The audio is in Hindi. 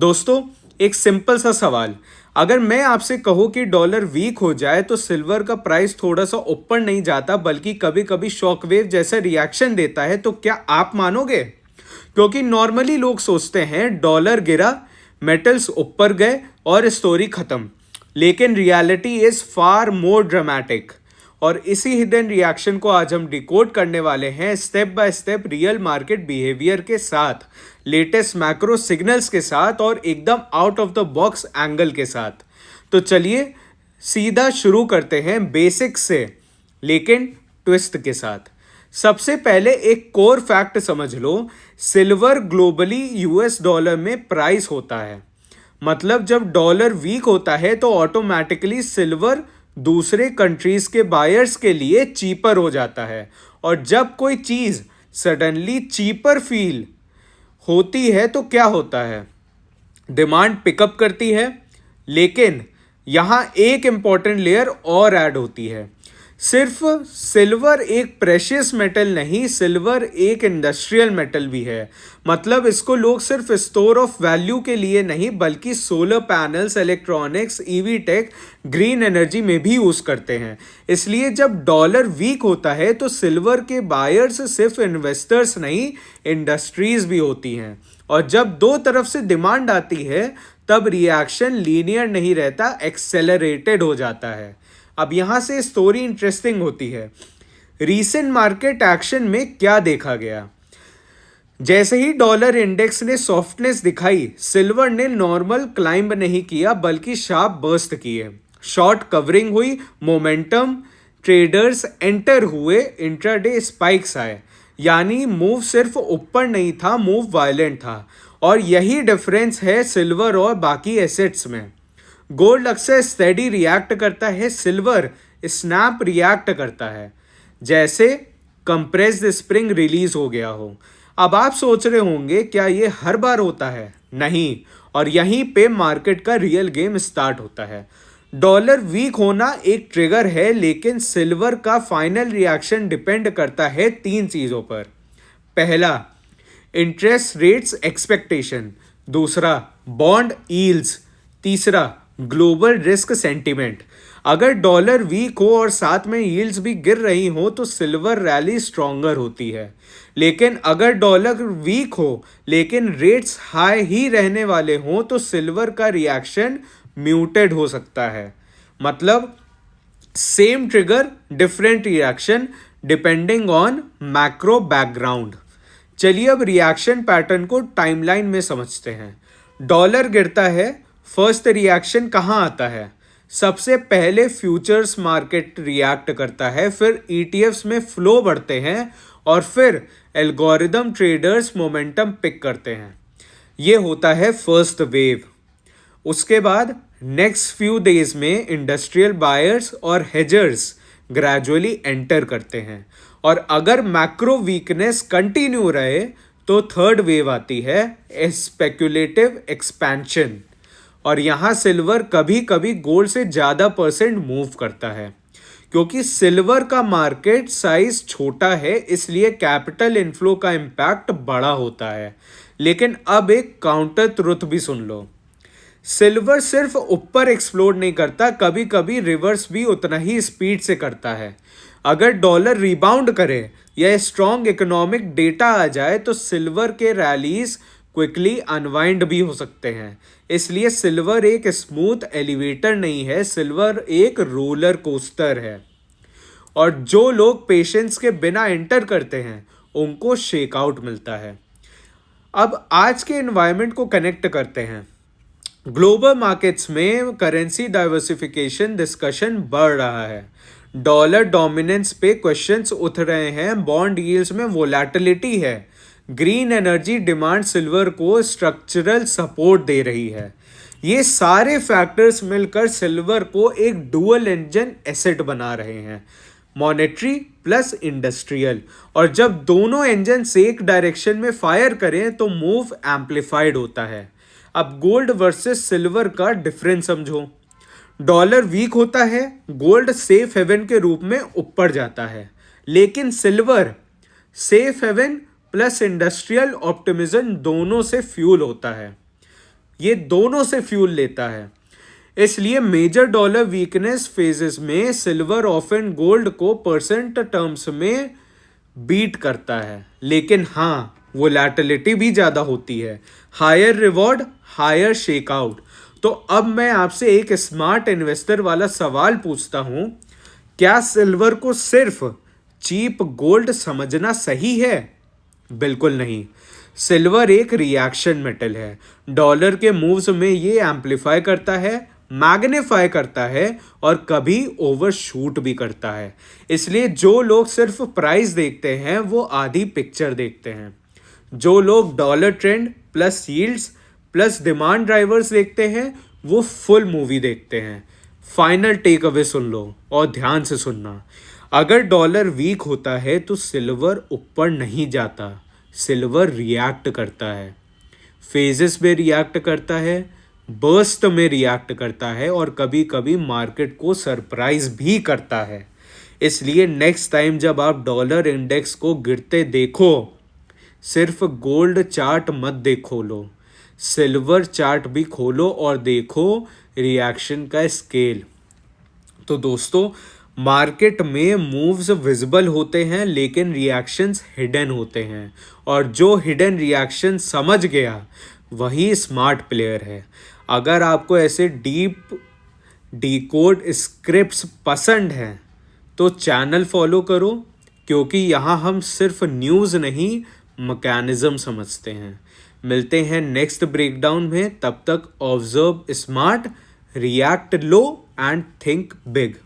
दोस्तों, एक सिंपल सा सवाल। अगर मैं आपसे कहूं कि डॉलर वीक हो जाए तो सिल्वर का प्राइस थोड़ा सा ऊपर नहीं जाता बल्कि कभी कभी शॉकवेव जैसा रिएक्शन देता है, तो क्या आप मानोगे? क्योंकि नॉर्मली लोग सोचते हैं डॉलर गिरा, मेटल्स ऊपर गए और स्टोरी खत्म। लेकिन reality is far more dramatic. और इसी हिडन रिएक्शन को आज हम डिकोड करने वाले हैं step by step, real market behaviour के साथ, लेटेस्ट मैक्रो सिग्नल्स के साथ और एकदम out of the box angle के साथ। तो चलिए सीधा शुरू करते हैं बेसिक्स से, लेकिन ट्विस्ट के साथ। सबसे पहले एक कोर फैक्ट समझ लो, सिल्वर ग्लोबली यूएस डॉलर में प्राइस होता है। मतलब जब डॉलर वीक होता है तो ऑटोमेटिकली सिल्वर दूसरे कंट्रीज के बायर्स के लिए चीपर हो जाता है। और जब कोई चीज़ सडनली चीपर फील होती है तो क्या होता है? डिमांड पिकअप करती है। लेकिन यहाँ एक इंपॉर्टेंट लेयर और ऐड होती है। सिर्फ सिल्वर एक प्रेशियस मेटल नहीं, सिल्वर एक इंडस्ट्रियल मेटल भी है। मतलब इसको लोग सिर्फ स्टोर ऑफ वैल्यू के लिए नहीं बल्कि solar panels, electronics, EV tech, green energy में भी यूज़ करते हैं। इसलिए जब डॉलर वीक होता है तो सिल्वर के बायर्स सिर्फ इन्वेस्टर्स नहीं, इंडस्ट्रीज भी होती हैं। और जब दो तरफ से डिमांड आती है तब रिएक्शन लीनियर नहीं रहता, एक्सेलरेटेड हो जाता है। अब यहां से स्टोरी इंटरेस्टिंग होती है। रीसेंट मार्केट एक्शन में क्या देखा गया? जैसे ही डॉलर इंडेक्स ने सॉफ्टनेस दिखाई, सिल्वर ने नॉर्मल क्लाइंब नहीं किया बल्कि शार्प बर्स्ट किए। शॉर्ट कवरिंग हुई, मोमेंटम, ट्रेडर्स एंटर हुए, इंट्राडे स्पाइक्स आए। यानी मूव सिर्फ ऊपर नहीं था, मूव वायलेंट था। और यही डिफरेंस है सिल्वर और बाकी एसेट्स में। गोल्ड अक्सर स्टेडी रिएक्ट करता है, सिल्वर स्नैप रिएक्ट करता है, जैसे कंप्रेस्ड स्प्रिंग रिलीज हो गया हो। अब आप सोच रहे होंगे क्या ये हर बार होता है? नहीं। और यहीं पे मार्केट का रियल गेम स्टार्ट होता है। डॉलर वीक होना एक ट्रिगर है, लेकिन सिल्वर का फाइनल रिएक्शन डिपेंड करता है तीन चीज़ों पर। पहला, इंटरेस्ट रेट्स एक्सपेक्टेशन। दूसरा, बॉन्ड यील्ड्स। तीसरा, ग्लोबल रिस्क सेंटिमेंट। अगर डॉलर वीक हो और साथ में यील्ड्स भी गिर रही हो तो सिल्वर रैली स्ट्रॉन्गर होती है। लेकिन अगर डॉलर वीक हो लेकिन रेट्स हाई ही रहने वाले हों तो सिल्वर का रिएक्शन म्यूटेड हो सकता है। मतलब same trigger, different reaction depending on macro background. चलिए अब रिएक्शन पैटर्न को टाइमलाइन में समझते हैं। डॉलर गिरता है, फर्स्ट रिएक्शन कहाँ आता है? सबसे पहले फ्यूचर्स मार्केट रिएक्ट करता है, फिर ईटीएफ्स में फ्लो बढ़ते हैं और फिर एल्गोरिदम ट्रेडर्स मोमेंटम पिक करते हैं। ये होता है फर्स्ट वेव। उसके बाद नेक्स्ट फ्यू डेज में इंडस्ट्रियल बायर्स और हेजर्स ग्रेजुअली एंटर करते हैं। और अगर मैक्रो वीकनेस कंटिन्यू रहे तो थर्ड वेव आती है, स्पेक्युलेटिव एक्सपेंशन। और यहाँ सिल्वर कभी कभी गोल्ड से ज़्यादा परसेंट मूव करता है। क्योंकि सिल्वर का मार्केट साइज छोटा है इसलिए कैपिटल इनफ्लो का इम्पैक्ट बड़ा होता है। लेकिन अब एक काउंटर ट्रुथ भी सुन लो, सिल्वर सिर्फ ऊपर एक्सप्लोड नहीं करता, कभी कभी रिवर्स भी उतना ही स्पीड से करता है। अगर डॉलर रिबाउंड करे या स्ट्रॉन्ग इकोनॉमिक डेटा आ जाए तो सिल्वर के रैलीज क्विकली अनवाइंड भी हो सकते हैं। इसलिए सिल्वर एक स्मूथ एलिवेटर नहीं है, सिल्वर एक रोलर कोस्टर है। और जो लोग पेशेंस के बिना एंटर करते हैं उनको शेकआउट मिलता है। अब आज के एनवायरनमेंट को कनेक्ट करते हैं। ग्लोबल मार्केट्स में करेंसी डाइवर्सिफिकेशन डिस्कशन बढ़ रहा है। डॉलर डोमिनेंस पे क्वेश्चंस उठ रहे हैं, बॉन्ड यील्ड्स में वोलेटिलिटी है, ग्रीन एनर्जी डिमांड सिल्वर को स्ट्रक्चरल सपोर्ट दे रही है। ये सारे फैक्टर्स मिलकर सिल्वर को एक डुअल इंजन एसेट बना रहे हैं, मॉनेटरी प्लस इंडस्ट्रियल। और जब दोनों इंजन एक डायरेक्शन में फायर करें तो मूव एम्पलीफाइड होता है। अब गोल्ड वर्सेस सिल्वर का डिफरेंस समझो। डॉलर वीक होता है, गोल्ड सेफ हेवन के रूप में ऊपर जाता है, लेकिन silver safe haven plus industrial optimism दोनों से फ्यूल होता है। ये दोनों से फ्यूल लेता है। इसलिए मेजर डॉलर वीकनेस फेजेस में सिल्वर ऑफन गोल्ड को परसेंट टर्म्स में बीट करता है, लेकिन हाँ वोलेटिलिटी भी ज़्यादा होती है, हायर रिवॉर्ड हायर शेकआउट। तो अब मैं आपसे एक स्मार्ट इन्वेस्टर वाला सवाल पूछता हूं, क्या सिल्वर को सिर्फ चीप गोल्ड समझना सही है? बिल्कुल नहीं। सिल्वर एक रिएक्शन मेटल है। डॉलर के मूव्स में ये एम्पलीफाई करता है, मैग्नीफाई करता है और कभी ओवरशूट भी करता है। इसलिए जो लोग सिर्फ प्राइस देखते हैं वो आधी पिक्चर देखते हैं। जो लोग dollar trend plus yields plus demand drivers देखते हैं वो फुल मूवी देखते हैं। फाइनल टेक अवे सुन लो और ध्यान से सुनना। अगर डॉलर वीक होता है तो सिल्वर ऊपर नहीं जाता, सिल्वर रिएक्ट करता है, फेजेस में रिएक्ट करता है, बर्स्ट में रिएक्ट करता है और कभी कभी मार्केट को सरप्राइज भी करता है। इसलिए नेक्स्ट टाइम जब आप डॉलर इंडेक्स को गिरते देखो, सिर्फ गोल्ड चार्ट मत देखो लो, सिल्वर चार्ट भी खोलो और देखो रिएक्शन का स्केल। तो दोस्तों, मार्केट में मूव्स विजिबल होते हैं लेकिन रिएक्शंस हिडन होते हैं, और जो हिडन रिएक्शन समझ गया वही स्मार्ट प्लेयर है। अगर आपको ऐसे डीप डिकोड स्क्रिप्ट्स पसंद हैं तो चैनल फॉलो करो, क्योंकि यहाँ हम सिर्फ न्यूज़ नहीं मैकेनिज्म समझते हैं। मिलते हैं नेक्स्ट ब्रेकडाउन में, तब तक observe smart, react low and think big.